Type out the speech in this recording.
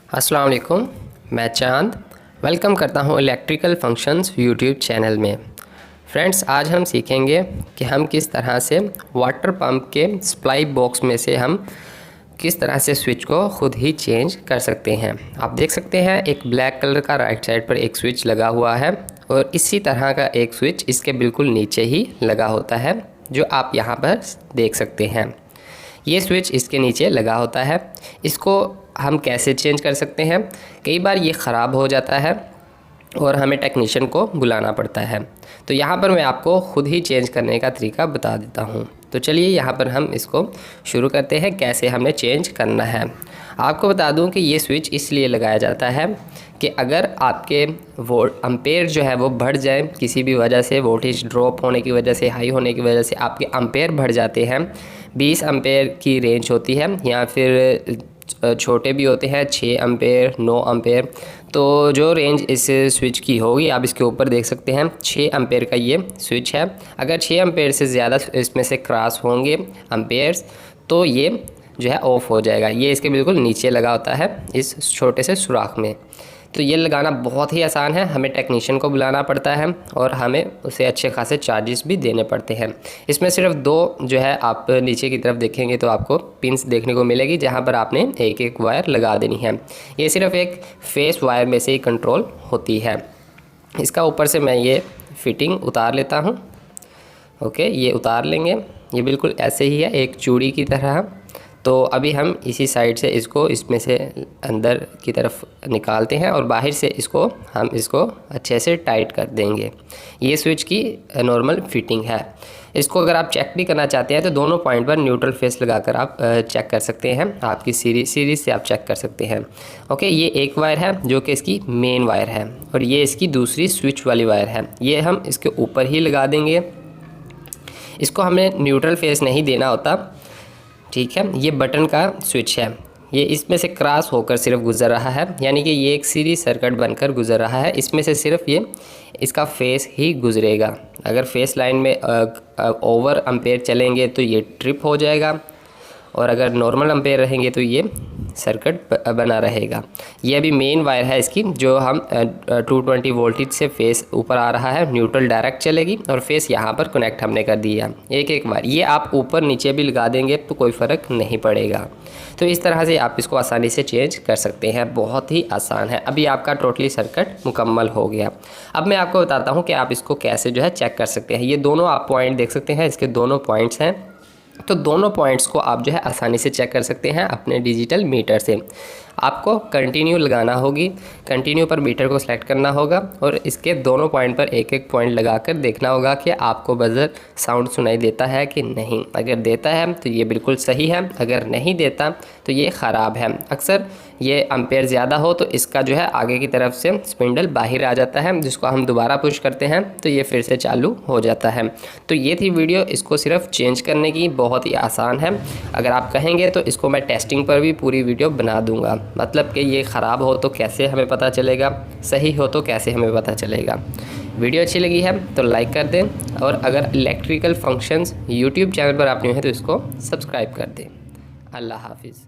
अस्सलाम वालेकुम, मैं चांद वेलकम करता हूं इलेक्ट्रिकल फंक्शंस यूट्यूब चैनल में। फ्रेंड्स, आज हम सीखेंगे कि हम किस तरह से वाटर पंप के सप्लाई बॉक्स में से हम किस तरह से स्विच को ख़ुद ही चेंज कर सकते हैं। आप देख सकते हैं एक ब्लैक कलर का राइट साइड पर एक स्विच लगा हुआ है और इसी तरह का एक स्विच इसके बिल्कुल नीचे ही लगा होता है, जो आप यहाँ पर देख सकते हैं। ये स्विच इसके नीचे लगा होता है। इसको हम कैसे चेंज कर सकते हैं? कई बार ये ख़राब हो जाता है और हमें टेक्नीशियन को बुलाना पड़ता है, तो यहाँ पर मैं आपको ख़ुद ही चेंज करने का तरीका बता देता हूँ। तो चलिए यहाँ पर हम इसको शुरू करते हैं, कैसे हमें चेंज करना है। आपको बता दूँ कि ये स्विच इसलिए लगाया जाता है कि अगर आपके एम्पेयर जो है वो बढ़ जाए, किसी भी वजह से वोल्टेज ड्रॉप होने की वजह से, हाई होने की वजह से आपके एम्पेयर बढ़ जाते हैं, 20 एम्पेयर की रेंज होती है या फिर छोटे भी होते हैं 6 एम्पेयर 9 एम्पेयर। तो जो रेंज इस स्विच की होगी आप इसके ऊपर देख सकते हैं, 6 एम्पेयर का ये स्विच है। अगर 6 एम्पेयर से ज़्यादा इसमें से क्रॉस होंगे एम्पेयर्स तो ये जो है ऑफ़ हो जाएगा। ये इसके बिल्कुल नीचे लगा होता है इस छोटे से सुराख में। तो ये लगाना बहुत ही आसान है, हमें टेक्नीशियन को बुलाना पड़ता है और हमें उसे अच्छे खासे चार्जेस भी देने पड़ते हैं। इसमें सिर्फ 2 जो है, आप नीचे की तरफ देखेंगे तो आपको पिंस देखने को मिलेगी, जहां पर आपने एक एक वायर लगा देनी है। ये सिर्फ एक फेस वायर में से ही कंट्रोल होती है। इसका ऊपर से मैं ये फिटिंग उतार लेता हूँ। ओके, ये उतार लेंगे। ये बिल्कुल ऐसे ही है, एक चूड़ी की तरह। तो अभी हम इसी साइड से इसको इसमें से अंदर की तरफ निकालते हैं और बाहर से हम इसको अच्छे से टाइट कर देंगे। ये स्विच की नॉर्मल फिटिंग है। इसको अगर आप चेक भी करना चाहते हैं तो दोनों पॉइंट पर न्यूट्रल फेस लगाकर आप चेक कर सकते हैं। आपकी सीरीज से आप चेक कर सकते हैं। ओके, ये एक वायर है जो कि इसकी मेन वायर है और ये इसकी दूसरी स्विच वाली वायर है। ये हम इसके ऊपर ही लगा देंगे। इसको हमें न्यूट्रल फेस नहीं देना होता, ठीक है। ये बटन का स्विच है, ये इसमें से क्रॉस होकर सिर्फ गुज़र रहा है, यानी कि ये एक सीरीज सर्किट बनकर गुज़र रहा है। इसमें से सिर्फ ये इसका फेस ही गुज़रेगा। अगर फेस लाइन में ओवर एम्पेयर चलेंगे तो ये ट्रिप हो जाएगा और अगर नॉर्मल एम्पेयर रहेंगे तो ये सर्किट बना रहेगा। ये अभी मेन वायर है इसकी, जो हम 220 वोल्टेज से फेस ऊपर आ रहा है, न्यूट्रल डायरेक्ट चलेगी और फेस यहाँ पर कनेक्ट हमने कर दिया एक एक बार। ये आप ऊपर नीचे भी लगा देंगे तो कोई फ़र्क नहीं पड़ेगा। तो इस तरह से आप इसको आसानी से चेंज कर सकते हैं, बहुत ही आसान है। अभी आपका टोटली सर्किट मुकम्मल हो गया। अब मैं आपको बताता हूँ कि आप इसको कैसे जो है चेक कर सकते हैं। ये दोनों आप पॉइंट देख सकते हैं, इसके दोनों पॉइंट्स हैं। तो दोनों पॉइंट्स को आप जो है आसानी से चेक कर सकते हैं अपने डिजिटल मीटर से। आपको कंटिन्यू लगाना होगी, कंटिन्यू पर मीटर को सिलेक्ट करना होगा और इसके दोनों पॉइंट पर एक एक पॉइंट लगाकर देखना होगा कि आपको बजर साउंड सुनाई देता है कि नहीं। अगर देता है तो ये बिल्कुल सही है, अगर नहीं देता तो ये ख़राब है। अक्सर ये एम्पेयर ज़्यादा हो तो इसका जो है आगे की तरफ से स्पिंडल बाहर आ जाता है, जिसको हम दोबारा पुश करते हैं तो ये फिर से चालू हो जाता है। तो ये थी वीडियो इसको सिर्फ चेंज करने की, बहुत ही आसान है। अगर आप कहेंगे तो इसको मैं टेस्टिंग पर भी पूरी वीडियो बना दूंगा, मतलब कि ये ख़राब हो तो कैसे हमें पता चलेगा, सही हो तो कैसे हमें पता चलेगा। वीडियो अच्छी लगी है तो लाइक कर दें और अगर इलेक्ट्रिकल फंक्शंस यूट्यूब चैनल पर आप न्यू हैं तो इसको सब्सक्राइब कर दें। अल्लाह हाफिज़।